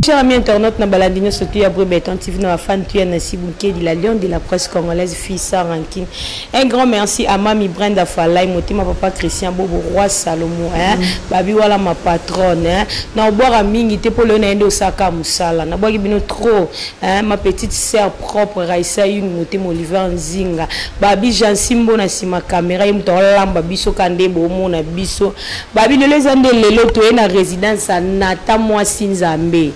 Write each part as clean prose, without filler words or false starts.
Chers amis internautes, na baladino sauté à Brebeton TV, na fan tu na Sibouké de la Lion de la presse congolaise, fille sans ranking. Un grand merci à Mami Brenda Falay, ma papa Christian Bobo Roi Salomo, hein, babi wala ma patronne, hein. Na boire à mingi te pour le nende Osaka Musala, na boire bino trop, hein, ma petite sœur propre Raissa une moté Oliver Nzinga, babi Jean Simbo na sima caméra yimto lamba biso kande bomo na biso, babi les ande lelo to na résidence à Nata Mwasi Nzambe.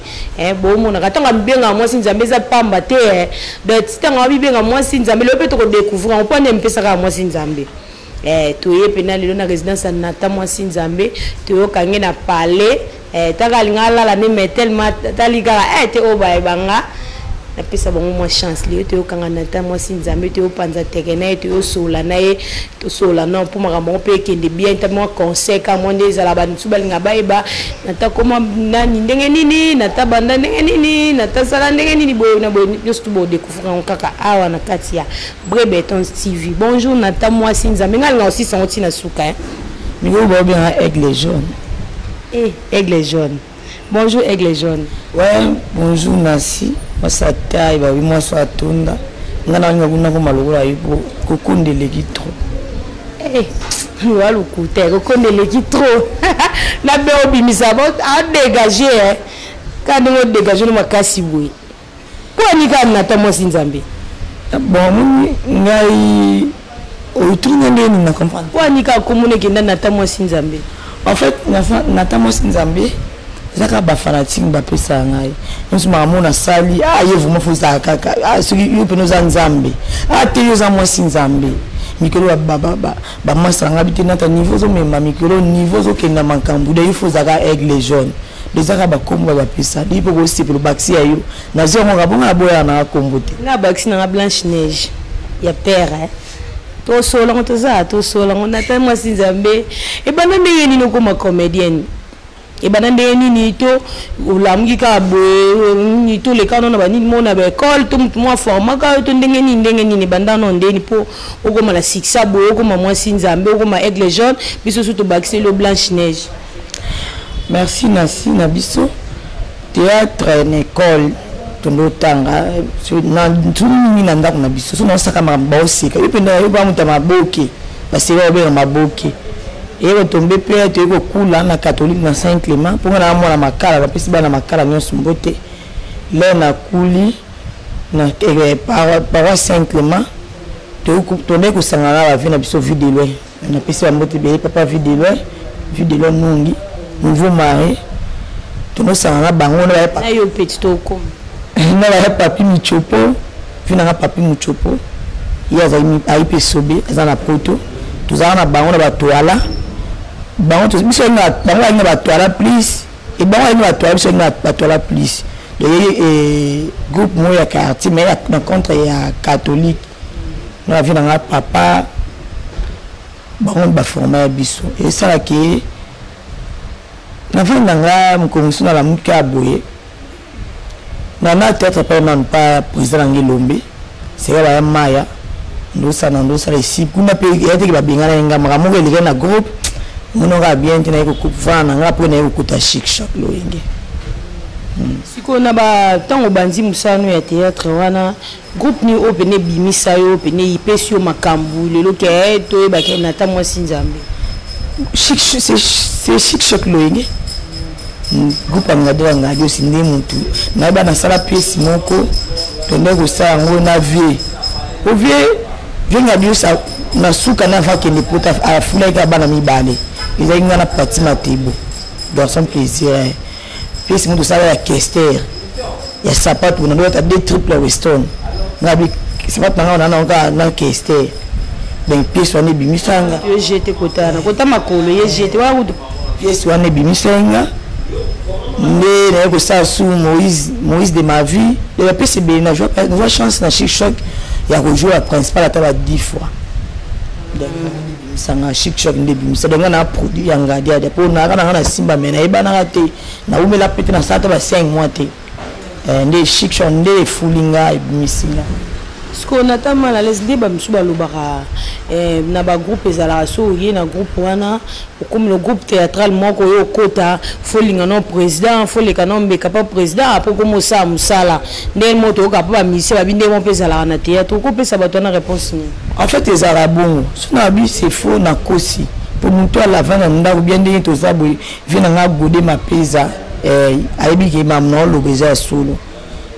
Bon mon attends bien moi si Nzambe za pamba te de tanga bien moi si Nzambe le peut te découvrir on peut même ça moi si Nzambe to ye pena lelo na résidence Nata moi si Nzambe to kange na palais tagalinga la ne tellement taliga te oba banga na pesa bon moi chance li te okanga Nata moi si Nzambe te opanza tekena te osola na ye to sola non pour makambo pe kende bien tellement conseil ka monde za la bantu balinga baiba Nata koma nani ndenge nini Nata banda ndenge nini Nata sala ndenge nini boyo na boyo juste bo découvrir on kaka awa na katia Brebeton TV. Bonjour Nata moi si Nzambe ngal aussi son oti na suka hein Miko ba bien aigle jaune. Aigle jaune. Bonjour aigle jaune. Ouais, bonjour Nasi. Moi ça taille ba moi ça tunda. Ngana ngakuna ko malukula yipo kokondele kitro. Walu kute kokondele kitro. Na be obimisa ba a dégager hein. Quand on dégage no makasi boy. Ko ni ka Nata moi si Nzambe. Bon, ngai o trunya ndeni na comprendre. Ko ni ka komune ke Nata moi si Nzambe. En fait, Nata moi si Nzambe. Zaka ba fanatique ba pesa ngai. Nso mamona sali ye vraiment faut ça kaka. Ce qui yo peno za Nzambe. Te yo za moi si Nzambe. Mikolo ba masanga biti na ta niveau zo memba mikolo niveau zo kenda makambu de il faut zaka aigle jaune. De zaka ba kombo ba pesa. Di poko si pelo baxi ayo. Na zo ngo ngabonga boya na kombote. Na baxi na Blanche Neige. Ya père hein. To solo ngoto za to solo Nata moi si Nzambe. E bana ndenge ni no koma comédienne. Et banande ni to ulamuki ka boye ni to le kana na bani mona ba école to moi forma ka to ndenge ni bandano ndeni po okoma la sixa boye okoma moi si Nzambe okoma aigle jaune biso surtout baxi le Blanche Neige. Merci Nasi na biso théâtre en école tondo tanga so na tuni na ndako na biso so na saka mamba osika ependa yo ba mutama boke basira obe maboke. Et retombé père tu es cool na catholique na Saint Clément pour na mona makala ba pesi bana makala nyonso mbote là na kuli na par Saint Clément tu tombé ko sangana la vie na biso vie de loin na pesi mbote be papa vie de loin nungi nouveau mari tu no sangana bango na pa yo petit to comme na la papi michopo vina na papi michopo ya za aipe sobe za na poto tuzana bango na batoala bango to biso na bango na batoala plus et bango na batoala biso na batoala plus de groupe moya quartier mais na contre ya catholique na vie na papa bango ba former biso et ça là que na fin nga mkonso na la muka boye na tête pas président Ngilombe c'est la maya ndosa ici kuna pe yate ba bingana nga makamuko ile na groupe mononga bien tina iko kuvana nga po na iko kuta chic shop loinge siko na ba tango banzi musano ya théâtre wana groupe ni opene bimisa yo opene ipesio makambu lelo ke to ba ke Nata moi si Nzambe chic c'est chic shop loinge groupe ngado ngado sinde mutu na ba na sala pièce moko tende ko sa ngo na vie o vie venga biusa na suka na va kende pota a fula ka bana mibale ils ont na partie matebo dans son plaisir puis c'est tout ça la Kester ya sapato na doit des triple weston na bi sapato na Kester ben pièce wana bimisanga yo jete kotana kota makolo ye jete wa pièce wana bimisanga mais na ko sa sous Moïse de ma vie de la pièce be na joie chance na chic choc ya rejouer la principale à 10 fois sanga chic choc ndebi ça donc na produit ya ngadia de pour na simba mena e bana te na umela pete na sata ba 5 mois te ndé chic choc ndé fulinga e bimisina ce qu'on attend mal à l'aise des bamsuba lobara na ba groupe ezala so yé na groupe wana comme le groupe théâtral moko yo kota folinga non président folika non mbeka pas président après comme ça musala ndel moto ka pa mission ba binde mo pesa la na théâtre ko pesa ba tona réponse ni en fait les arabons sona bi c'est faux na kosi pour nous toi la vana nda bien ndenge to zabo vina nga gode ma pesa aibi ke mamno lo beja solo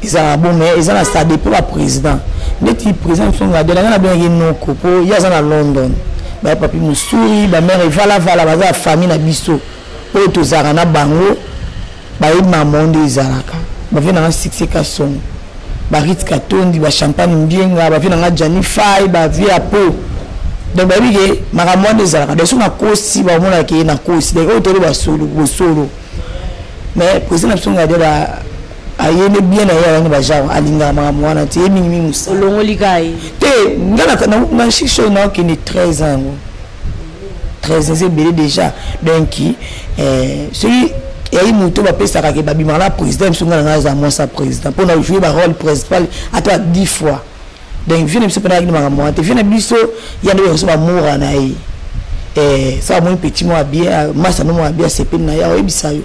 ils arabons mais ils ont ça dépend la président mais le président sont là dans la bien non copo il y a ça à London ba papi musuri ba mère vala ba famille na biso o to zara na bango ba mamonde izaraka ba vina na succès ka son ba rit katondi ba champagne mbienga ba vina na janifai ba via po donc ba bige maramonde izaraka de so na kosi ba mona ke na kosi de ko to ba solo mais président sont là ayene bien ayo ni bajawa alinga mwana ti mingi musa olongoli kai te ngana na shisho na ki ni 13 ans 13 ans c'est belé déjà donc celui et muto ba pesa ka ke babima la président sunga na za moi sa président pour na jouer ba rôle principal à toi 10 fois donc vient me pena ni mwana te vient biso ya ndo so ba mura na yi ça mon petit moi bien massa no moi bien c'est pena ya ebisa yo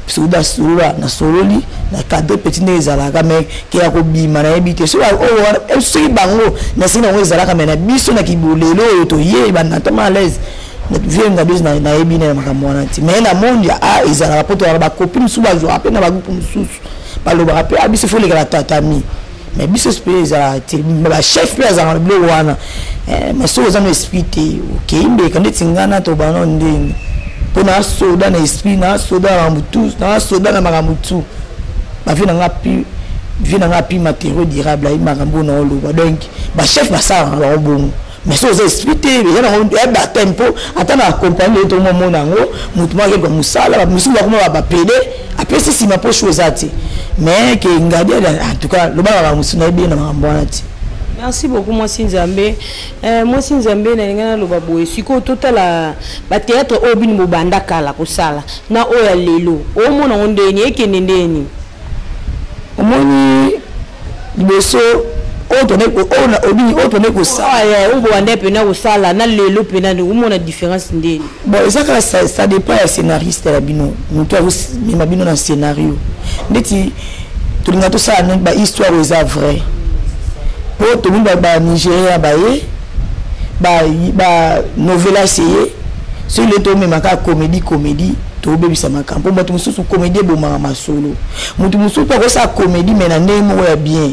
Souda Soula, na Sololi, na cadre petit nezalaka mais qui a kobima na ebité so o so bango na sina o ezalaka mais na biso na kibolelo to ye ba na tama à l'aise na vienga bis na ebine na makamwana ti mais na monde a ezalaka poto ba copine suba jo apena ba groupe mususu ba lo ba pe abiso fo le la tatami mais biso spé ezalaka ti ba chef pe ezalaka blo wana mais so za no esprit OK imbe kandi tingana to ba no ndeni na soda na esprit na soda na mutu na soda na magamutu ba vina ngapi matériaux durables ai magambo na oloba donc ba chef ba sa ba obongo mais so za esprit te ya ba tempo atana accompagner to momo nango mutu ma ke musala ba musu ba kuma ba pede après si ma po chose ati mais ke ngadi en tout cas lo ba musu na bien na magambo na ti. Merci beaucoup moi Sinzambe. Moi Sinzambe na ngana lo babo siko total ba théâtre obini mobanda kala ko sala na oya lelo o mona ondeni ekene ndeni omoni liboso o na obini o to ne ko sala ya o bo ande pena ko sala na lelo pena ni o mona différence ndeni bon ezaka ça dépend ya scénariste la bino muto mi mabino na scénario ndeti tulinga to sala ba histoire aux vrai pour tout le monde ba Nigeria ba novela seye sur le to même ka comédie to bebisa makampo mutu mususu comédie boma masolo mutu mususu ko sa comédie mais na ndemo ya bien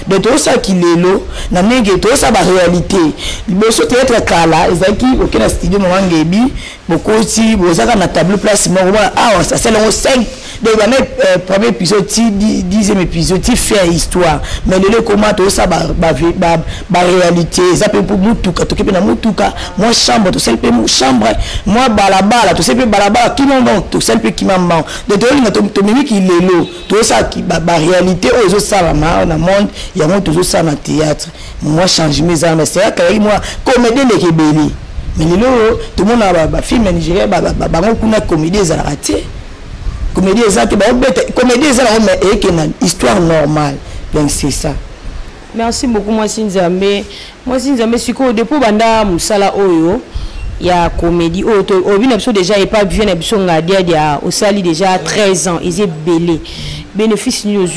de tout ça qui lelo na ndenge to sa ba réalité liboso théâtre kala ezaki okena studio mo wangebi bokoti bozaka na tableau place mo ah ça c'est le 5 de la premier épisode 10e épisode qui fait histoire mais le comment tout ça ba réalité ça peut pour mutuka to kepe na mutuka moi chambre to selpe chambre moi balabala to selpe balabala qui non donc to selpe qui maman de to mimi qui lelo tout ça qui ba réalité aux ça na monde il y a toujours ça na théâtre moi change mes armes c'est que moi comédie les kebeli mais lelo tout le monde ba film nigérien ba kuna comédie za raté comédie exacte ba comédie ça mais que une histoire normale donc c'est ça. Merci beaucoup moi Sinzambe siko depuis banda musala oyo ya comédie au bien déjà et pas bien ebiso ngadia dia au sali déjà 13 ans ils est belé bénéfice nous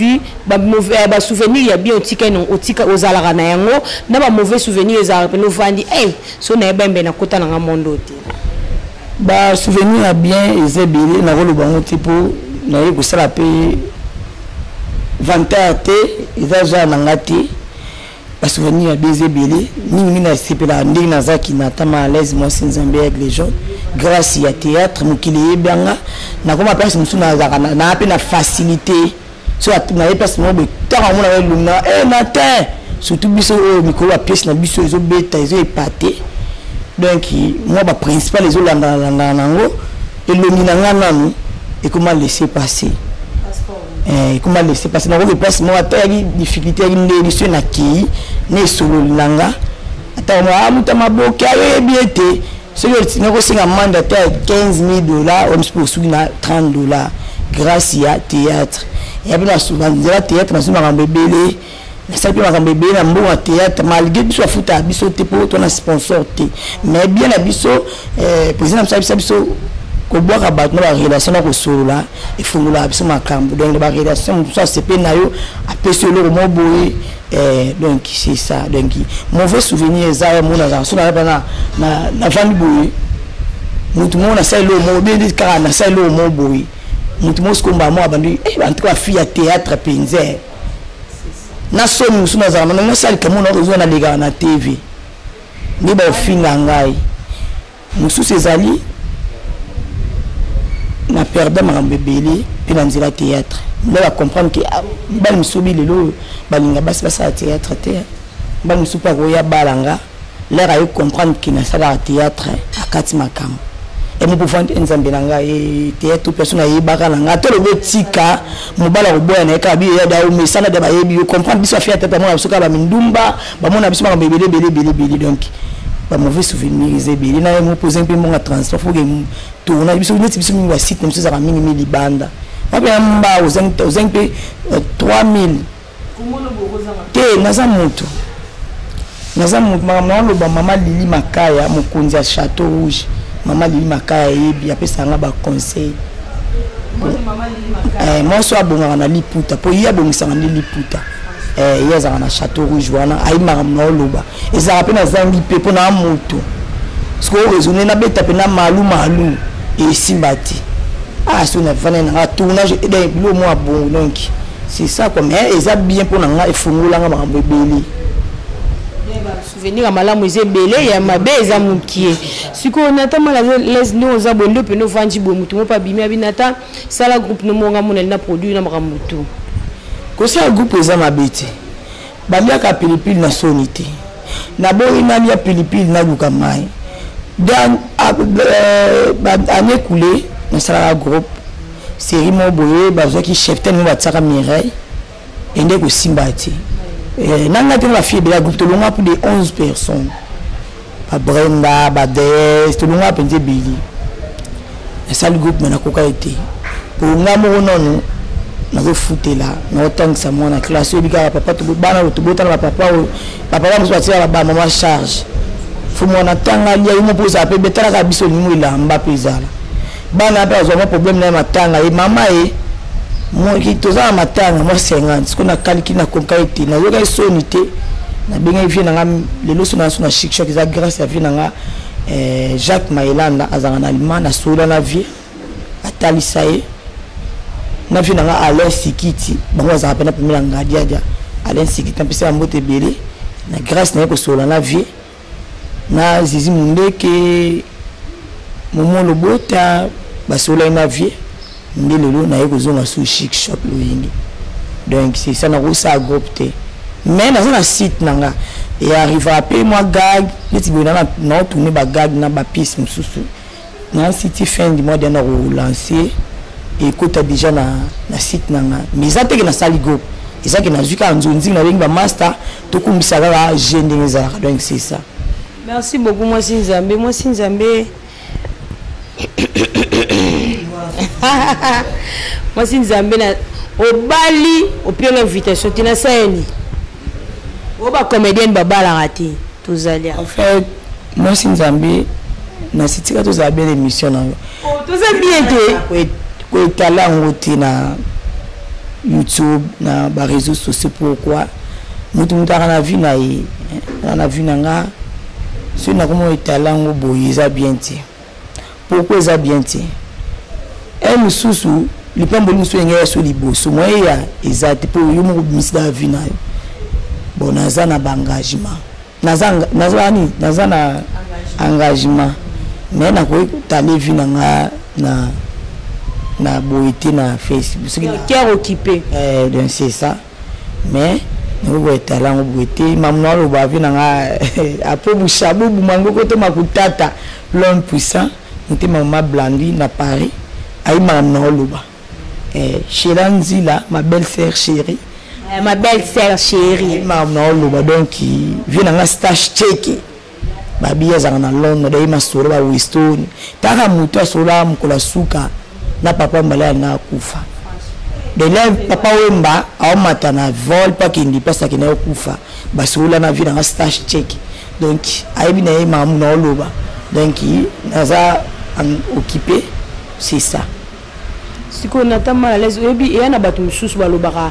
ba mauvais ba souvenir ya bien otika aux alara na yango na ba mauvais souvenir za no vandi so na bembe na kota na mondo te ba souvenir ya bien ils est belé na rolo bango tipo na ko sala pe vantate izaja na ngati ba souvenir ya bien belé ni na sepela ndingi na zaki na tama à l'aise moi Sinzambe avec les gens grâce à théâtre mukili ebanga na koma place musuna zaka na pe na facilité so na place mo be tara mo na luna matin surtout biso mikolo pièce na biso ezo beta ezo épaté donc moi ba principal ezo langa nango elongi na ngana no et comment laisser passer comment laisser passer na ko place mo atali difficulté ni so na ki ne solo langa ata mo amuta maboka ebiete ce que nous avons un mandat de $15,000 on se na $30 grâce à théâtre et bien souvent le théâtre nous avons bébé ça peut makambo ebele na mbongo théâtre malgré biso afuta biso te po tona sponsor te mais bien na biso président na biso ko boka bato na relation na ko solola e fungola biso makambo donc ba relation ça c'est pe na yo apesi le mo boye donc c'est ça donc mauvais souvenir ça mon na so na famille boye mutu mo na sai lo mo bien dit car na sai lo mo boye mutu mo skomba mo abandi en tout cas fille à théâtre penzer na so musu na zama na sali kamo na ozo na lega na TV ni ba finga ngai musu sezali na perdre makambo ebele mpe na nzela théâtre nde bacomprendre ke bali mosusu bilelo balinga basi basala théâtre te bali mosusu mpe akoya balanga lere aye comprendre ke nasalaka théâtre akati makambo emopofa nzambe na ngai théâtre mpe so nayebaka na ngai ate lobo etika mobala koboya na ye kaka biyeda omesana de bayebi yo comprendre biso afia tata mona biso kaka bamindumba bamona biso makambo ebele donc ba mauvais souvenir ezebeli na mo poser mpe mbonga transport faut que tourner biso neti biso mi wa site biso za mingi mi libanda mpe mba ozeng pe 3000 te naza moto mama lo ba mama Lili Makaya mokonzi ya Château Rouge mama Lili Makaya yebi apesa nga ba conseil moi so abonga na liputa po ya bongisa na liputa yeza na Château Rouge wana ayimaka mna loba ezaka pe na zangi pe po na moto sko raisonner na beta pe na malu et simbati so na vana na tournage et des lo moi bon donc c'est ça comme eza bien pour na efungola nga makambo ebele souvenir à malamu ezebele ya mabe eza mukie siko natama la les no za bondo pe no vanji bo mutu mo pa bimi abinata sala groupe no monga monel na produit na makambo tout kosa groupe eza mabete baliaka pilipili na sonité na boyi nani ya pilipili na luka mai dan année coulée na sala groupe série mo boye bazaki chef ten mo batsaka Mireille ende ko simbati nanga te la fille de la groupe to longa pour de 11 personnes ba Brenda ba DS to longa penze bili na sala groupe na koka été pour ngamo nono na zo futela na otangisa mwana classe obika papa to bana to botala papa wa mswatia ba mama charge fu mwana tanga lia yumo poza pe betala ka biso limu ilamba pezala bana pa zo problème na matanga e mama moi qui toza matanga moi 50 ce qu'on a calculé na konkaiti na yoga sonité na benga vie na le loso na chic choc za grâce à vie na Jacques Mailanda azanga na Allemand na sola na vie atalisaye na vie na Alain Sikiti bango za pena pemela ngadia dia Alain Sikiti mpesa mbote belé na grâce na ko sola na vie na zizi mundeke momo lobota basola na vie ndelo na yeko zonga sous chic shop loyingi donc c'est ça na rosa groupe te mais na zona site nanga et arriva à payer moi gag neti bona na tourner ba gag na ba pièce mususu na site fin du mois de na relancer et kota déjà na site nanga mais ça te que na sali groupe et ça que na zuka nzonzi na linga master to kumbisa la gende ngeza donc c'est ça. Merci beaucoup moi Sinzambe moi Sinzambe na obali opio l'invitation tina saeni oba comédienne babala rati tozalia en fait moi Sinzambe na sitika tozabe l'émission na tozambie te ko talent na YouTube na ba réseaux sociaux pourquoi mutu na vie na vie nga si na comment talent boyeza bien ti pourquoi ça bien ti un susu lipambo limusu ngaya so liboso moya ezate po yo mo misida vie na yo bon nazana ba engagement nazana engagement mais na ko tale vie na boité na Facebook ce qui est occupé donc c'est ça mais nous voyons talent boité mamna lo ba vie na apo bushabu bumango ko to makutata l'homme puissant nte maman Blandi na Paris aïe mamna lo ba Chilanzila ma belle-sœur chérie mamna lo ba donc vient na stage check babia za na Londres dai masoro ba Weston taka mutu asola mkola suka na papa mbala na kufa de là papa wemba a mata na vol pas qu'il n'y passe qu'il n'a kufa basoula na vie dans stage check donc aibi na mamu na loba donc naza occupé c'est ça si qu'on attend mal à l'aise et y en a battu sous balobara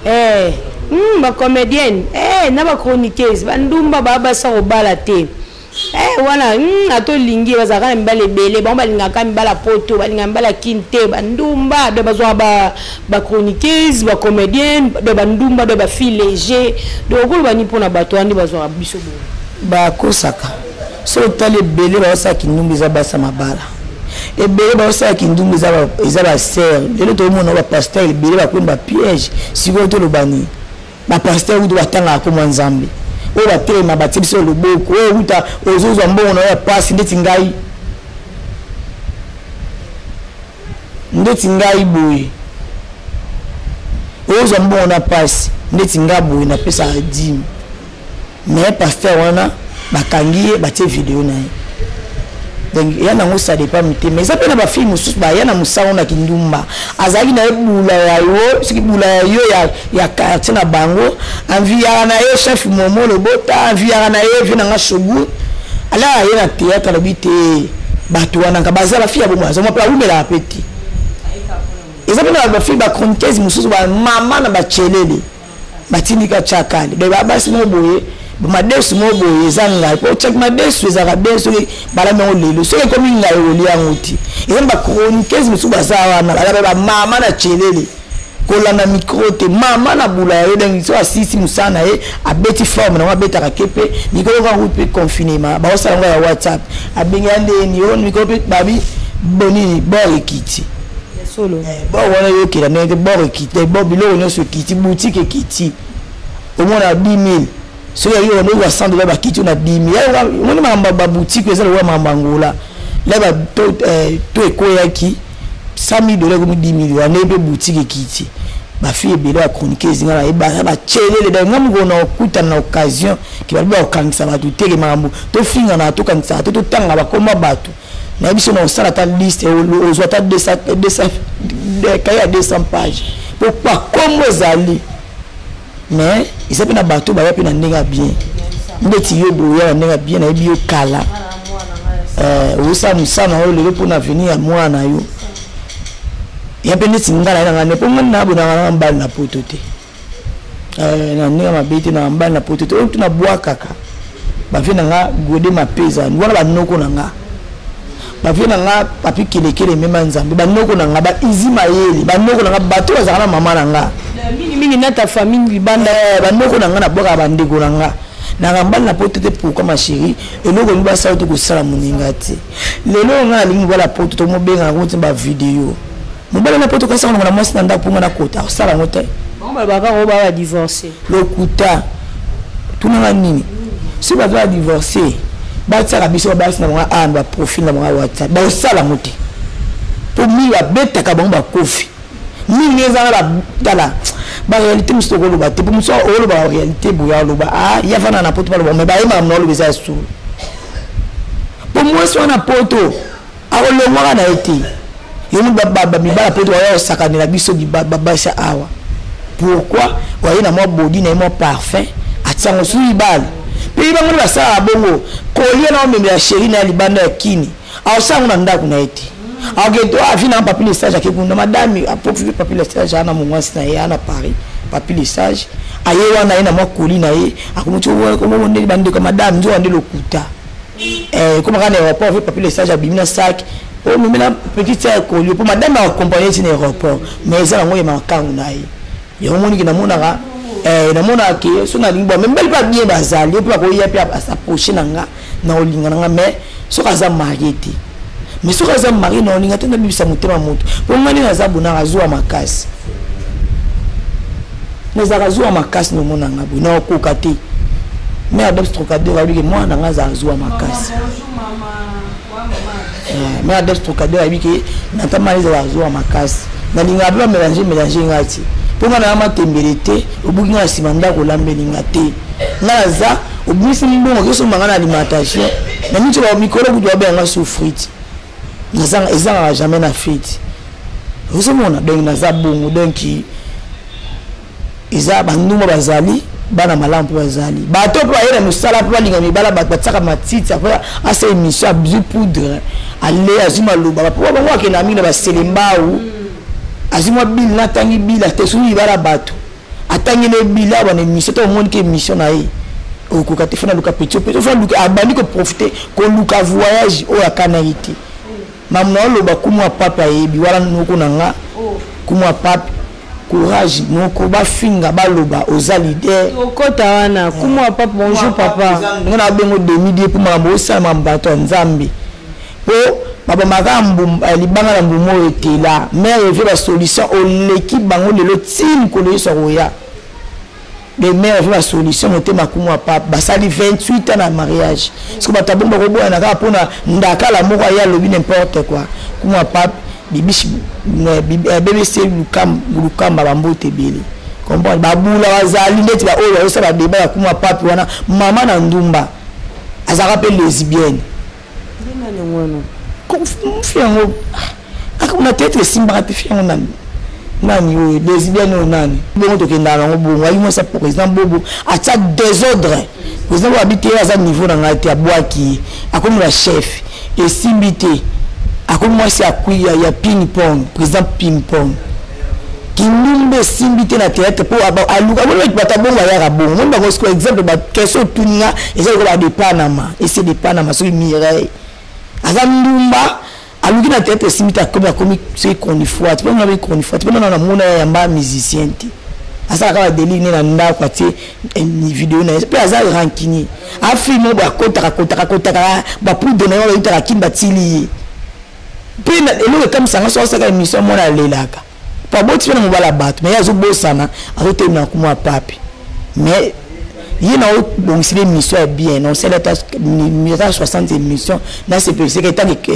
ba comédienne na ba chroniqueuse bandumba baba sa robala te voilà ato lingi bazaka mbala ebele ba balingaka mbala poto balinga mbala kinte bandumba de bazwa ba chroniqueuse ba comédienne de bandumba de ba fille léger de okolo bani pona bato andi bazwa biso bo ba kosaka so tale bele ba sa kindumbi za basa mabala ebele ba sa kindumbi za ba sœur lelo to mona ba pasteur ebele ba kwenda piège siko to lobani ba pasteur udu batanga ko mwanzambe o ba tema ba tibiso loboko o uta ozozo mbona ya pass ndeti ngai boy ozo mbona pass ndeti ngaboy na pesa 10 mais pasteur wana bakangiye batie vidéo na donc yana ngosa de pas mité mais ça peut na ba film sous ba yana musao na kindumba azali na ebula ya yo siki bula yo ya quartier na bango envia na yo chef momo le bota envia na yo vina nga shogu ala yana théâtre le bité bato wana ka bazala fia bo mwa zo mo pla umela petit ça peut na ba film ba chroniqueuse mususu ba mama na ba chelele batindika chakali de ba basi mo boye madesu mobo ezanga po check madesu ezaka desu bala me olelo so ko minga oli yanguti ezamba chroniqueuse musu bazawa na ba mama na chelele kola na micro te mama na bula yo dengi so asisi musana abeti forme na abeta ka kepe mikolo ka rupe confinement ba osanga ya WhatsApp abenga ndeni on mikolo pe babi bonini borikiti solo bo wana yo kila nende borikiti bo bilo nyo kiti boutique kiti au moins à 10 000 so ya yo no wa sando ba kiti na 10 000 ya moni mamba boutique ezala wa mamba ngola la ba to ekoyaki 100 000 $, comme 10 000 ane be boutique kiti ba fille bela chroniqueuse ngala e ba chelele da ngamu na okuta na occasion ki ba okangisa ba tuteke mambo to finga na to kanisa to tanga ba koma bato na biso na sala ta liste ozwa ta 200 kaya 200 pages pour pas comme zali mais il s'appelle na bateau ba yapi na ndinga bien ndeti yo boya ndinga bien na bio kala usa musana o lelo pona venir mwana yo yapi ndeti ngala na ne ponga na bona mbali na potote na ndinga mabeti na mbali na potote o tuna bwa kaka ba vina nga gode mapeza ngwana ba noko na nga ba vina nga papi kelekele mema nzambe ba noko na nga ba izima yeli ba noko na nga bato za mama na nga mingi na ta famille libanda bandoko na nga na boka bandeko na nga na ngambala na potete pourquoi ma chérie eloko ni ba sa to ko sala moninga te lelo nga lingi bala poto to mo benga ko timba video mo bala na poto ka sa na mwasi na ndako nga na kota sala ngote bon ba ka ko ba divorcer lokuta tunanga nini si ba va divorcer ba tsaka biso ba sina nga an ba profil na nga WhatsApp ba sala ngote to mi ba beta ka ba kofi mingi ezanga la ba réalité musto ko loba te muso o loba réalité boya loba ya fana na poto loba me ba ema no loba za su po mo so na poto a lo ngwa na eti yemu baba mi ba poto wa sakani na biso di baba sha awa pourquoi wa ina mo body na mo parfum atsango su ibali pe ba ngwa sa bongo ko lie na o me ya chérie na libanda kini a sango na ndako na eti ok toi vient papi le stage qui pour madame a profité papi le stage ana mongwasi na yana Paris papi le stage aye wana ina makoli na ye akomucho ko mo ndeli bande ko madame nzo ande lokuta comme quand aéroport fait papi le stage abimina sac o mimina petite koli pour madame a accompagner sur aéroport mais ça ngo yema kangu na ye yo moni ki na mona ga na mona ke so na lingbo même belle pas bien bazali pour ko yepi s'approcher nanga na olinga nanga mais so kaza marié mais ce que mari non ninga tena bibisa mutema mutu pongani na zabu na razua makasi neza razua makasi no mona ngabu na okuka te mais adepte trocadero abike mwana nga za razua makasi mais adepte trocadero abike na tamali za razua makasi na linga ba mélanger ngati pongana na matembelete obuki nga simanda ko lambeli ngate nga za obisi mbongo keso mangana alimentation na micho ba mikolo kudwa be nga souffrite ezanga jamais na fête Vous mona donc naza bongo donc iza banduma bazali bana malampo bazali bato pa yena musala pa linga mibala batsaka matiti après asa émission à bizu poudre aller azima loba pa bango akena mina ba selembao azima bil na tangi bila te suni bala bato atangi le bila bana émission to monde que émission na yi okuka te fana luka petit petit fana luka abandi ko profiter ko luka voyage o akanaiti mamna loba kumwa papa yebi wala noko nanga kumwa papa courage noko ba finga ba loba oza leader okota wana kumwa papa bonjour papa ngona bengo demi pour mambo sa mambato nzambe po baba makambu libanga la mbumo etela mais il la solution au l'équipe bango le team ko le soya les mères la solution était makumwa papa basali 28 ans na mariage parce que batabomba ko boya na ka pona ndaka la moko ya lobi n'importe quoi kumwa papa bibishi BBC lukamba bambote bele comprendre babula wazali ndeti ba oyo osa ba débat kumwa papa wana mama na ndumba azaka pe lesbienne ndina ngono confiant akuna tête simba confiant nani nani o lesbienne nani bongo to kenda na bongo ayi mo sa président bobo acha désordre président habité à niveau na ngati abwaki akomi la chef et simbité akomi moi c'est akuya ya ping pong président ping pong kinumbe simbité na théâtre pour aluka bo bata bongo ya bongo mon ba ko exemple ba question tuninga eza ko ba de Panama et c'est de Panama sur Mireille azandumba aluki na théâtre simbité akomi c'est qu'on y fois tu peux na qu'on y fois tu peux na mona ya mba musicien ti asa ka deli ni na nda kwa ti ni vidéo na pe aza rankini afimo ba kota ba pour donner on utara kimba tili pena elo comme ça so ça émission mona lelaka pas bon tu na mobala bato mais yazo bosana azote na kuma papi mais yina bon c'est émission bien non c'est la 60 émissions là c'est que tant que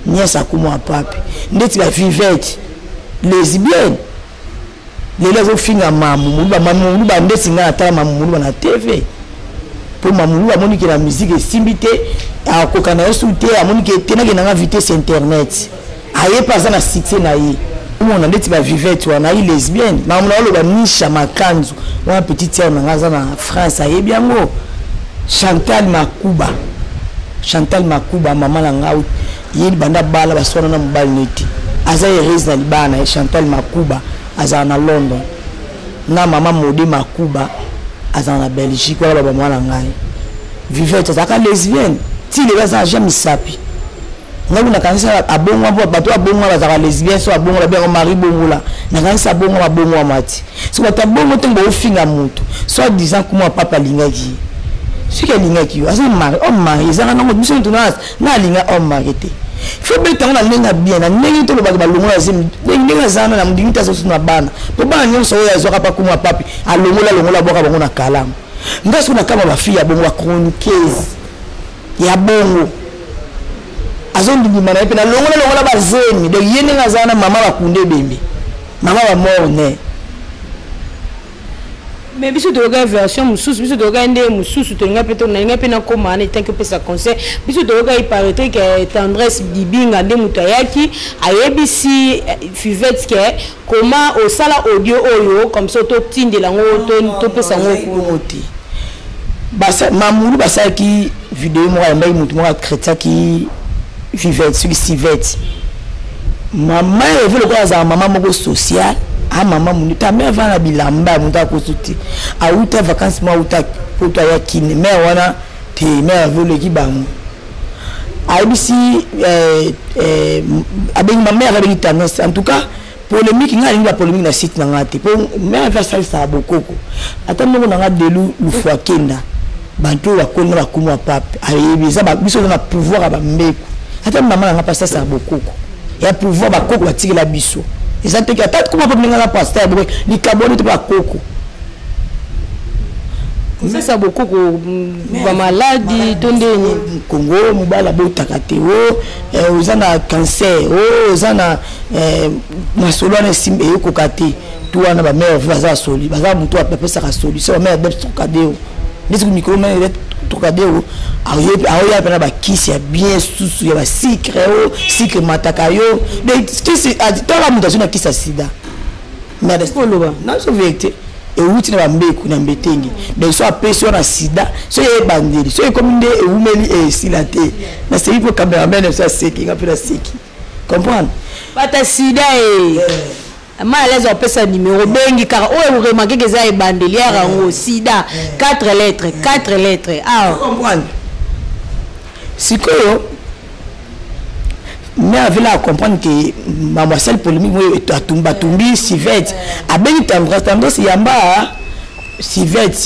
nia sa kuma papi ndeti ba vivette lesbienne les lezo finga mamu ba ndeti ngana ta mamu na TV pour mamu ba moni que la musique est simbité a kokana yosuté a moni que tena ke na vitesse internet aye pas na cité na yi on a ndeti ba vivette wana yi lesbienne mamu na lo ba nisha makanzu wa petite sœur na na France aye biango Chantal Makuba mama na ngau yi banda bala ba sona na mbali neti aza heureuse na libana Chantal Makuba aza na London na mama Modi Makuba aza na Belgique wala baba mwana ngai vivette azaka lesbienne ti le baza jamais sapi ngabu na kanisa abongwa bato abongwa bazaka lesbienne so abongwa ba bien mari bongola na kanisa abongwa mati so batabongo tembo ofinga mutu so disant comment papa lingaki ce que lingaki aza mari o mari ezanga nango biso tunas na linga o mari te faut beta on a lenga bien na ndenge to lo ba longola zim ndenge zana na mdingita so na bana po bana nyonso oyo azoka pa kuma papi alongola boka bango na kalamu ngaso na kama ba fille ya bongo ba chroniqueuse ya bongo azondi mana pe na longola ba zemi de yene ngazana mama ba kunde bembe mama ba morne mais biso to ga version mususu biso to ga ndé mususu to nga peto na nga pe na koma na tant que pesa conseil biso to ga iparete que tendresse dibinga ndé mutayaki ayebisi fivette que comment au sala audio oyo comme ça to tindela ngo to pesa ngo oti basa mamulu basa ki vidéo mo ya mbay mutu mo chrétien ki vivette sur civette maman elle veut le quoi za maman moko social a maman munu ta mère va na bilamba muta ko suti a uta vacances moi uta poto ya kine mère wana te mère veut le kibamu ABC avec ma mère avec tendance en tout cas polémique nga linga polémique na site na ngate pour mère va ça bokoko ata ndongo na ngadelu lufwa kenda bantu ba konna ba kumwa pape ayebiza ba biso na pouvoir ba mbeko ata maman nga passa ça bokoko ya pouvoir ba koko batiki la biso ezate ka tata comment pas nga pasteur bo ni kaboni te ba koko ça bokoko ba maladie tondeni Congo mobala botaka te o ozana cancer o ozana masolo na simbe yoko kate tuana ba mère vaza soli baza mutu apesa ka solution mère d'être kadeo ndisi micro mère Trocadéro aoya pena ba kisi ya bien susu ya ba sucre matakayo mais c'est dans la mutation na kisa sida mais est-ce que loba non c'est vérité et outi na bambeku na mbetengi mais so apesi na sida so ye bandeli so comme nde e umeli e silate na c'est pour cameraman ça seki ngapela seki comprendre bata sida ma les on peut ça numéro bengi car o remarquer que ça est bandelière en sida 4 lettres ah comprendre si que mais avec la comprendre que mademoiselle polémique a tumbi Sivette a bien tendance yamba Sivette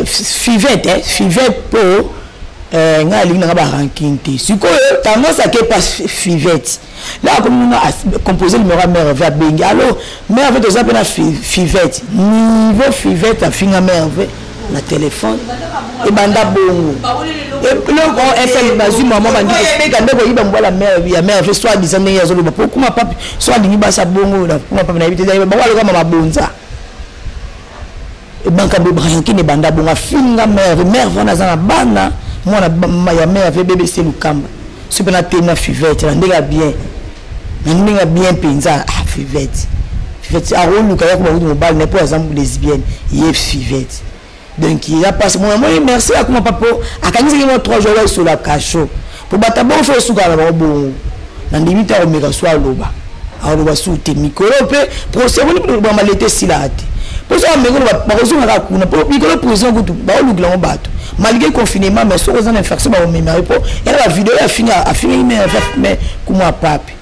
Fivette pour nga linga ba ranking te si que tendance à que pas Fivette là comme on a composé le numéro merveille à bengi alors merveille de ça pena Fivette niveau Fivette a finga merveille na téléphone et banda bongo et là on FM bazu maman bandi ko ka ndeko yiba mbola mère ya mère fait soit disant ne yazo ba pour kuma papi soit dingi ba sa bongo na kuma papi na bité ba wala kama mabonza e banka be branki ne banda bongo finga mère vona za na bana mwana ya mère fait bébé c'est lukamba super na tena Fivette na ndega bien penza Fivette a rôle luka ya ko ba mobile ne pour exemple lesbienne yé Fivette. Donc il a passé moi merci à comment papa a kanisi mo 3 jours sur la cacho pour bata bon faut suka na bon na limite au mega soit loba a loba soute micro pe pour se boni pour malete silate pour ça mego ba kozunga ka kuna pour micro prison kutu ba olugla mo bato malgré confinement mais so kozana infection ba mémoire pour et la vidéo a fini mais kuma papi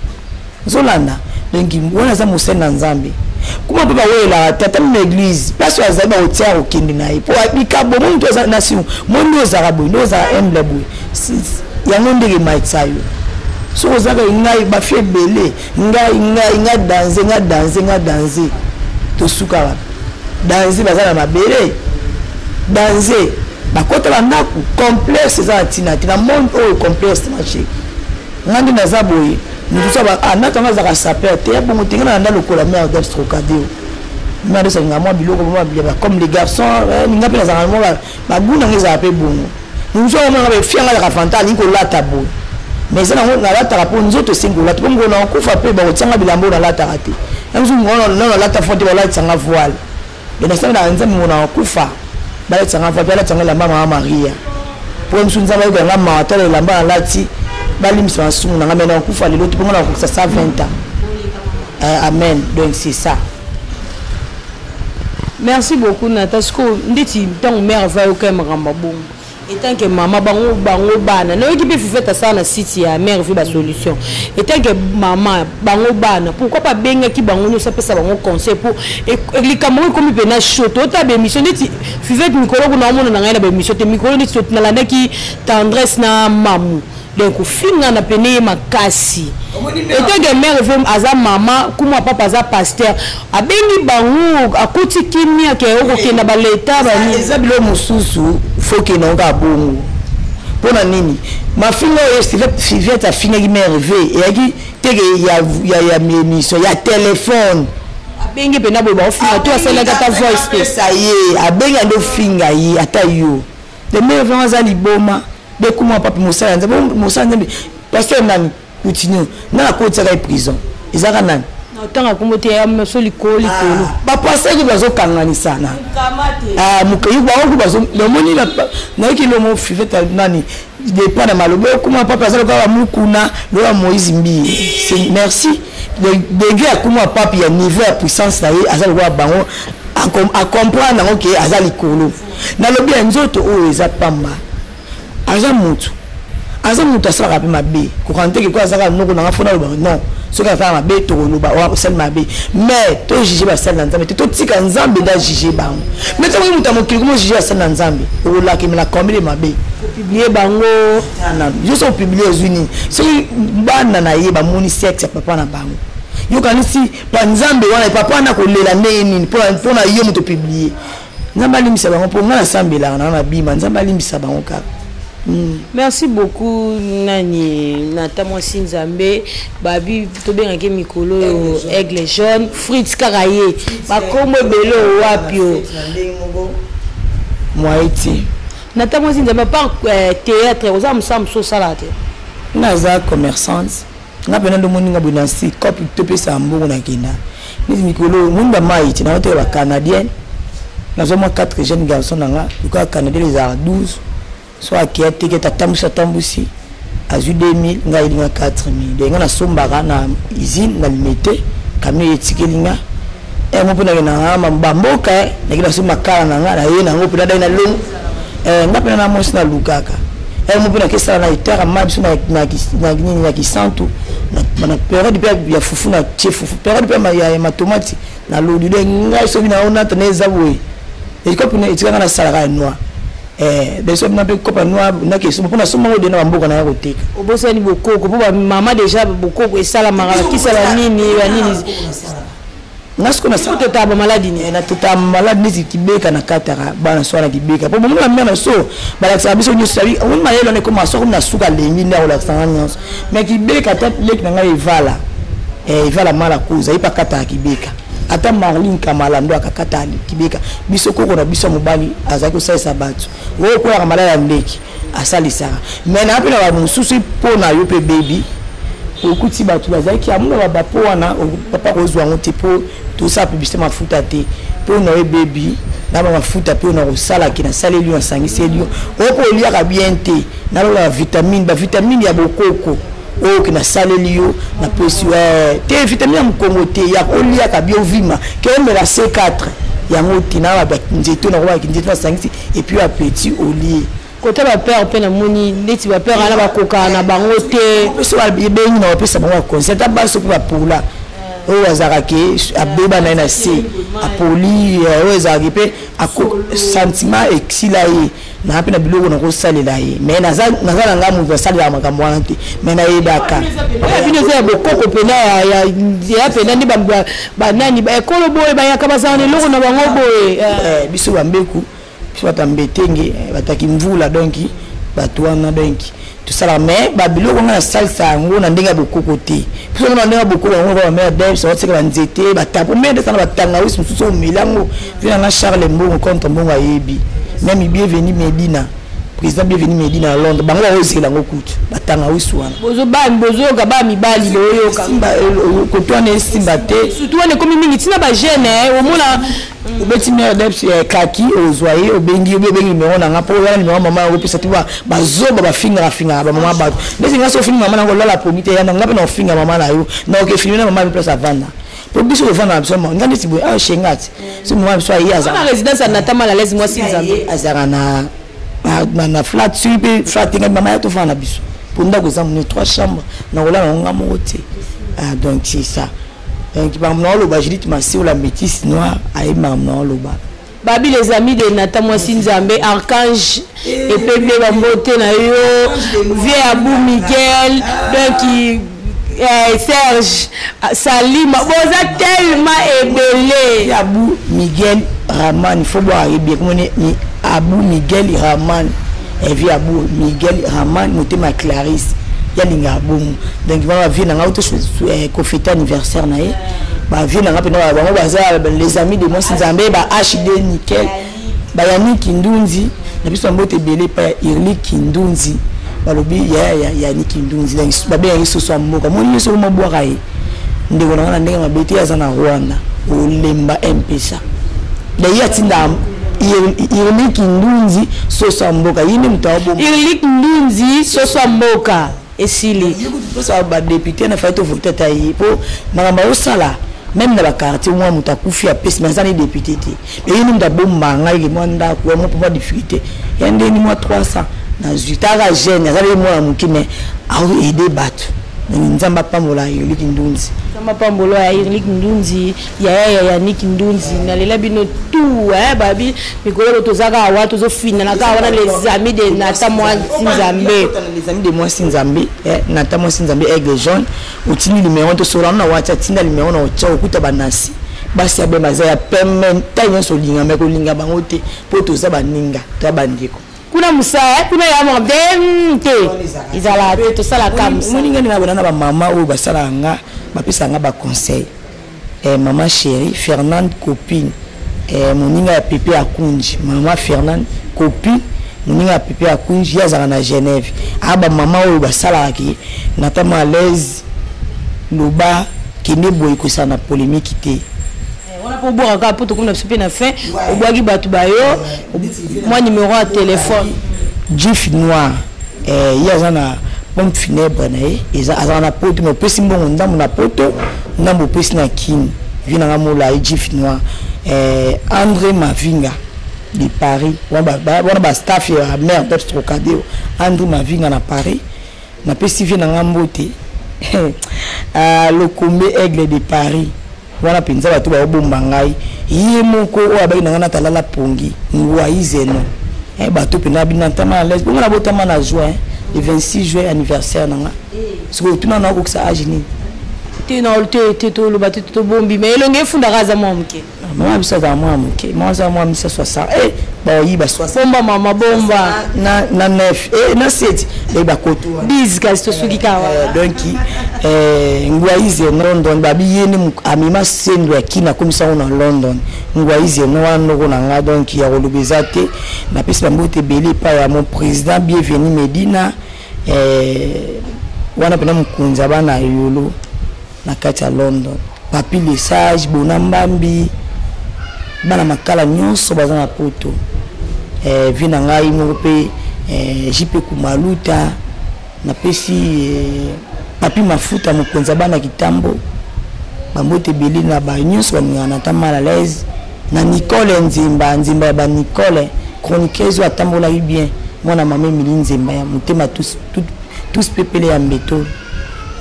zolanda donc on za musena nzambe kuma papa wela tata l'église place ya zaba otia okindi na ipo abika bo muntu za nation mondo za rabo ndo za emble bo ya ngondeke maitsayo so ozaka ngai ba fie belé ngai danser to suka wa danser bazana mabele danser bakota bandaku complexe za tina monde o complexe marché ngandi na zaboye nous sommes à n'attendre à saper te bon tingana na lokola mère de Trocadéro mère de sangamo biloko comme les garçons ninga pe na sangamo ba guna ngeza ape bongo nous sommes na fianga la fantali ko lata bo mais ça na lata rapo nzoto singola to ngo na kufa pe ba otanga bilambo na lata rate nzo ngono na lata fonte wala tsanga voile mais na sanga nza mona kufa ba tsanga voile la tsanga la mama Maria pour msunza ba ga ngama atale lamba lati balim sur son na ngame na kufa le loto ngona ko ça 20 ans amen donc c'est ça. Merci beaucoup Natasco nditi tant mère va au kamera bon et tant que maman bango bana na équipe fait ça na site ya mère vu ba solution et tant que maman bango bana pourquoi pas benga ki bango no ça peut ça bango conseil pour les Cameroun comme pe na choto ta be mission nditi fivete mikolo ko na mona na ngana be mission te mikolo nditi na la ki tendresse na mamu donc finga na pene makasi et tant que mère veut aza maman kuma papa aza pasteur abengi bango akuti kimia ke okokenda ba leta ba ni ezabilo mususu faut que na nga bongo pona nini mafinga Fivette a finga ki mère veut et aki teke ya mission ya téléphone abengi pena bo ba finga to asala kata voice te ça y est abenga ndo finga yi ata yo de mère veut aza liboma de comment papa Moussa Nzambe parce que nani continue na ko tsaka prison ezaka nani na tanga kumote ya msoli koli ba passer ki bazo kanganisa na mukayi ba ko bazo le moni na ki le mo Fivette nani de pas na malobo comment papa azalo ka mukuna lo ya Moïse Mbi c'est merci de gars comment papa ya niveau ya puissance na ye azalo ba bango a comprendre OK azali kolo na lobi nzoto o eza pamba aza mutu asaka pe mabe ko kante ke ko asaka noko na fona lo non so ka fa mabe to lo ba wa sel mabe mais to juger ba sel na nzambe to tika nzambe da juger ba mais to mutu amokili ko juger sel na nzambe o la ke mela combien mabe publier bango na je so publier zuni so bana na ye ba moni sexe papa na bango yo kanisi pa nzambe wana papa na ko lela neni pour na ye mutu publier nzambe alimisa bango pour ngana sambela na bima nzambe alimisa bango ka. Merci beaucoup Nani Natamo Sinzambe Babi tobenga ke mikolo aigle jaune Fritz Karaye bakomo belo wapio Moiti Nata moi Nzambe par théâtre aux hommes sam so salate naza commerçante nga pena ndo moninga bonansi cop tope sa mbongo na kina ni mikolo munda mai tina wote ba canadien nazo moi 4 jeunes garçons nga ko canadien les a 12 soit qui a été tambusi à 2000 nga ilinga 4000 de nga na sombaka na usine na limité camion etikelinga mo pena na mabamboka na kila soma kala na nga na ye na ngo pena dai na long nga pena na mosi na lukaka mo pena ke sala na itara mabiso na kisantu na période ya fufu na chefu période ya matomati na lodi de nga so bina ona teneza boy e ko pena etika na sala noir beso na pe kopa noir na ke so pona so mo de na mboka na koteka obosani bokoko po ba mama déjà bokoko esala mara kisala nini ya nini nasko na sote taba maladie ni na tota maladie ni kibeka na katara bana so na kibeka po mo na mena so bala sa biso nyo sabi on ma yelo ne ko ma so na suka lengi na ola sanganya mais kibeka ta lek na ngai vala vala mala kuza ipa kata kibeka ata marlin kamala ndo akakata kibeka biso koko na biso mobali azaki sa batu wo ko ya malala ndeki asali sara mais na pena ba mususu pona yo pe baby okuti batu bazaki amuna ba po wana papa kozwa ngote po tout ça publicité mafuta te po na baby na mafuta pe na kosala ki na sale lion sangisi lion oko liaka bien te na la vitamine ya bokoko o ki na sale lion na pesi te vitamine ya mkongo te ya oliaka bio vima ke me la C4 ya ngoti na ba nzeto na kwa kinzeto na sangisi et puis à petit olier côté ba père pe na moni neti ba père ana ba koka na bango te so ba bengi na pesa bango concert ba so ba pula o azarake abeba na se apoli o azarake pe ako sentiment exilaye na pe na biloko na ko salela ye mais na za nga mu va salela makambo wana te mais na yedaka bino za bokoko pe na ya pe na ndi ba nani ba ekolo boye ba yakabasa ne loko na bango boye biso ba mbeku biso batambetenge bataki mvula donc batwana donc tout ça mais babiloko na salsa ngo na ndenga bokoko te biso na ndenga bokoko ngo ba mère d'elle so tseka nzete batapo mais ça na batanga wisi mususu milango vina na Charles Mbongo contre Mbongo ayebi même bienvenue Medina président bienvenue Medina à Londres bango ozela ngo kutu batanga wisi wana bozo ga ba mibali loyo simba ko tone simba te surtout on est comme mingi tina ba jeune au mona obeti mère d'elle kaki ozoye obengi numéro na ngapo wana numéro mama ngo pesa tiwa bazoba bafinga ba mama ba ndesi ngaso finga mama ngo la pomite yana ngape na finga mama na yo na oke finga na mama place avanda pour biso vanda absolument ngandi tibo a shengati so mama so ayi azana na résidence na tama la laisse moi si nzambe azara na flat super flat nga mama ya to fana biso pour ndako za mu 3 chambres na ola nga mote donc c'est ça donc par exemple le bajit massi ou la métisse noire ayi mamno lo ba babi les amis de Nata Mwasi Nzambe Archange et Peble Bambote na yo vie Abou Miguel donc Serge Salima boza tellement ébélé Abou Miguel Raman il faut voir bien comment ni Abou Miguel Raman et vie Abou Miguel Raman motema Clarisse yalinga boum donc va venir na auto ko fêter anniversaire na ye ba venir na pena ba baza les amis de Mwasi Nzambe ba HD nickel ba yani kindunzi na biso mbote belé pa Irli kindunzi balobi ya ni kindunzi donc ba be yeso so mboka moni yeso mo boka ye ndeko na ndenge mabete ya na Rwanda olemba mpesa da yatinda Irli kindunzi so so mboka yini mtabo Irli kindunzi so so mboka esili ça ba député na faito voter tayi po ngamba osala même na ba quartier moi mutakufi a pesi mazani député te et yini ndabomba ngai mo nda ko mo pas difficulté yande ni moi 300 na jutara jeune azali moi mukime a aider batu nzamba pambola Irli kindunzi nzamba pambola ya Irli kindunzi ya Niki Ndunzi na lela bino tout babi mikolo tozaka wa tozo fina na ka wana les amis de Nata Mwasi Nzambe les amis de Mwasi Nzambe Nata Mwasi Nzambe aigle jaune utini numéro to sola na wacha tinda numéro na ocha okuta banasi basi ya bema za ya pemme tanyo so linga me ko linga bango te po toza baninga ta bandiko kuna musa kuna ya mo te izala to sala kamsa moninga ni na ba mama o basala nga bapesa nga ba conseil maman chérie Fernande copine moninga ya Pepe Akunji maman Fernande copine moninga pepe ya kunji yazaka na Genève aba mama oyo basalaki natama à l'aise loba kende boy ko sana polémique té on a pour boire ka pour to comme na souper na fin au boagi batu bayo moi numéro à téléphone Jif noir yazana pompe funèbre na eza azana poto me pesi mbongo ndambo na poto ndambo pesi na kin vina ngamola Jif noir André Mavinga de Paris wana staff ya mère d'Obstrocadéo André Mavinga na Paris na pesi vina ngambote le combe aigle de Paris wana penza batu ba bomba ngai ye moko o abai na talala pongi ngwa izeno batu pena binantama les bonga botama na juin le 26 juin anniversaire nanga siko tuna na ko sa ajini te to lo batu to bombi mais elonge funda kaza momke mama bisa za momke mama za mama misa 60 ba yiba 60 bomba mama bomba na 9 na 7 ba koto biz kasi to suki kawa donc ngwaize London babi yeni amima sendo ya kina komisa na London ngwaize no wana ko na nga donc ya kolobeza te na pesa mbote beli pa ya mon président bienvenue Medina wana pena mkunza bana yolo na kati ya London papi le sage bonambambi bana makala nyonso baza na poto vina ngai mope jipe kumaluta na pesi papi mafuta mukonza bana kitambo bambote beli na ba nyonso bangana tamala l'aise na Nicole nzimba ba Nicole chroniqueuse atambola bien mwana mama Emily nzimba ya mutema tous pepele ya mbeto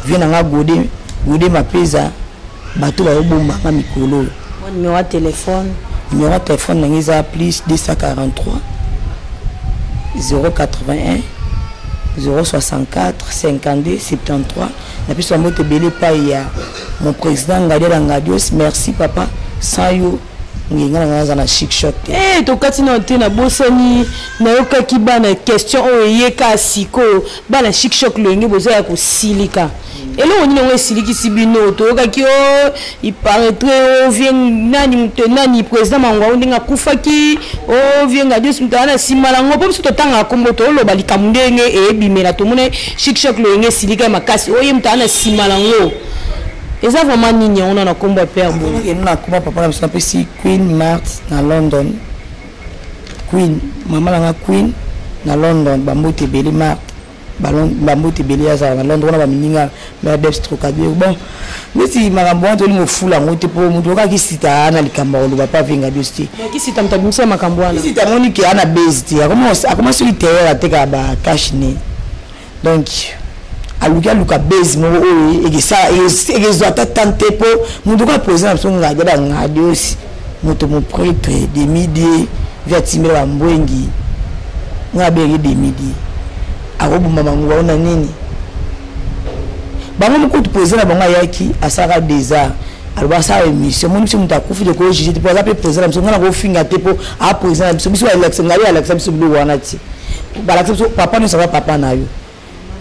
vina nga gode mapeza bato ba bomba ma mikolo numéro de téléphone nangeza plus 243 081 064 52 73 na pisa mote belé pa ya mon président Ngadios merci papa sans yo nginga ngaza na chic shot to katina te na bosani na yoka ki bana question o yeka siko bana chic shot lenge boza ya ko silika elo oni ngo siliki sibino to yoka ki o il paraîtrait o vient nani président mangwa ndinga kufaki o vient Ngadios mtana simala ngo po to tanga kombo to lo balika mundenge e bimela to mune chic shot lenge silika makasi o yemtana simala ngo eza vraiment nini on a combat père bon na combat papa na msana pesi Queen Mart na London Queen mama na Queen na London bambote beli Mart bambote beli ya na London na bamininga na Obstrocadéo bon neti makambo wanto lingo fula ngote po mutu ka kisita ana likamba lo papa vinga dosti kisita mtabimisa makambo wana kisita moni ki ana base akoma sur terre ateka ba cash ne donc aluka base mo o egeza tante po mutu ka poser na songa ngada ngadios mutu mo prêtre de midi via timela mbwengi ngabenge de midi arobu mama ngwa ona nini bango moko tu poser na bango yaki asaka déjà alba sa émission mon monsieur mutakufi de ko jiji te poser pe poser na songa na ko finga te po a poser na biso Alex ngari Alex biso blo wana ti bala so papa ne sava papa na yo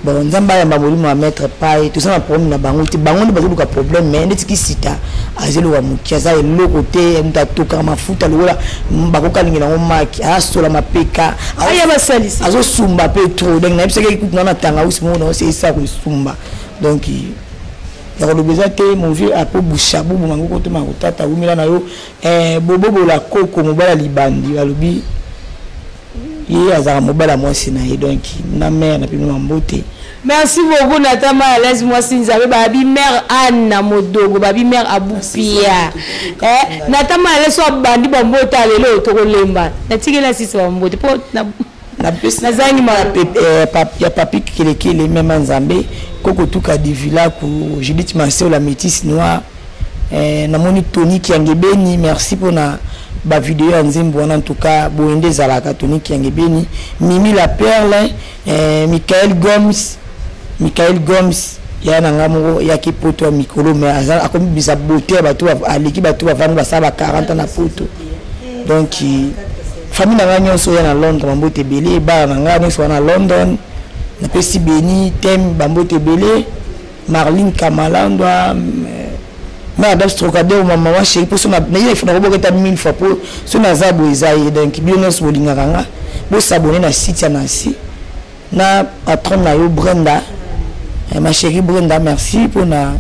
bon nzamba ya mamoli à mettre paille tout ça na problème na bango ti bango ne bazuka problème mais ndeti kisita azelo wa mukiaza le côté mutatoka mafuta lola bakoka lingina ngomaki asola mapeka aya basalisi azo sumba petro donc na biseke kutuna na tanga usimo na c'est ça ko sumba donc ya kolobeza te mon vieux apo busha bubu mango to makutata umila na yo bobobo la koko mobala libandi alobi ye azara mobala mwasi na ye donc na mère na pino mbote. Merci beaucoup Natama à l'aise moi si nzabe babi mère Anna Modogo babi mère Abupia Natama à l'aise so bandi bambota lelo to kolemba natikela sisi bambote po na zangi ma ya papi kelekele même nzambe koko tuka divila ku Judith Marcel la métisse noire na moni Tony Kiangebeni merci pour na ba vidéo ya nzembo en tout cas boende zalaka Tony Kiangebeni Mimi la perle Michael Gomes ya nangamo ya kipoto mikolo mais azala akomi bisa beauté bato aliki bato bavanga basaba 40 na poto donc famille na nganyon so ya na Londres bambote belé ba na ngani so na London na pesi beni tem bambote belé Marlene Kamalandwa Madame Strokadeo mama wa chéri pour so na il faut na roboketa 1000 fois pour so na zabo ezai donc bionos bolinga kanga vous s'abonner na site ya Nancy na patron na yo Brenda ma chérie Brenda merci pour na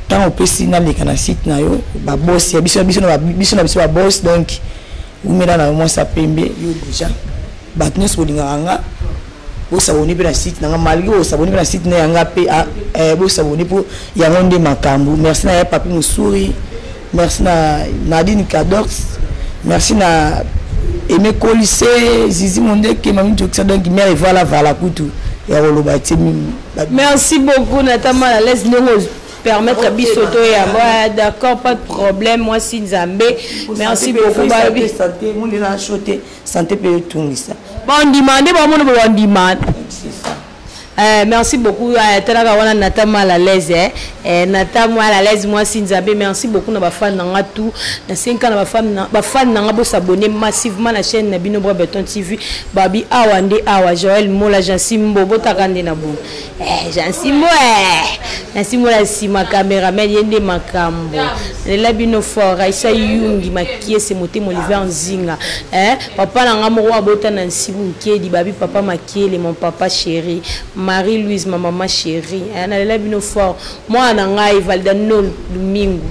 tant on peut signer na site na yo ba boss ya biso ba boss donc vous mettez na moi ça pembe yo déjà batnos bolinganga vous s'abonner na site na malgré vous s'abonner na site na yanga pe vous s'abonner pour yango nde makambu merci na papi Musuri merci na Nadine Kadox merci na Aimé Colissé Zizi Monde qui m'a mis tout ça donc mère voilà kutu ya rolobati merci beaucoup Natama la laisse nous permettre bisoto ya moi d'accord pas de problème moi si Nzambe merci beaucoup baby santé mon la choté santé pe tungisa bon demandez ba mon bon demande merci beaucoup Telaka wana Natama à la l'aise Natama à la l'aise moi si Nzambe merci beaucoup na ba fan na tout na 5 ans na ba fan na bo s'abonner massivement la chaîne na Bino Bra Beton TV babi awande awa Joël Mola Jansimbo botakande na bo Jansimbo Jansimbo la si ma caméraman yende makambo la Bino fort Aïssa Yungi makie se moté Olivier Nzinga papa na ngamo wa bota na Nsibu Nkedi babi papa makie mon papa chéri Marie-Louise, ma maman chérie, elle a bino fort. Moi, on a Valdano Domingo.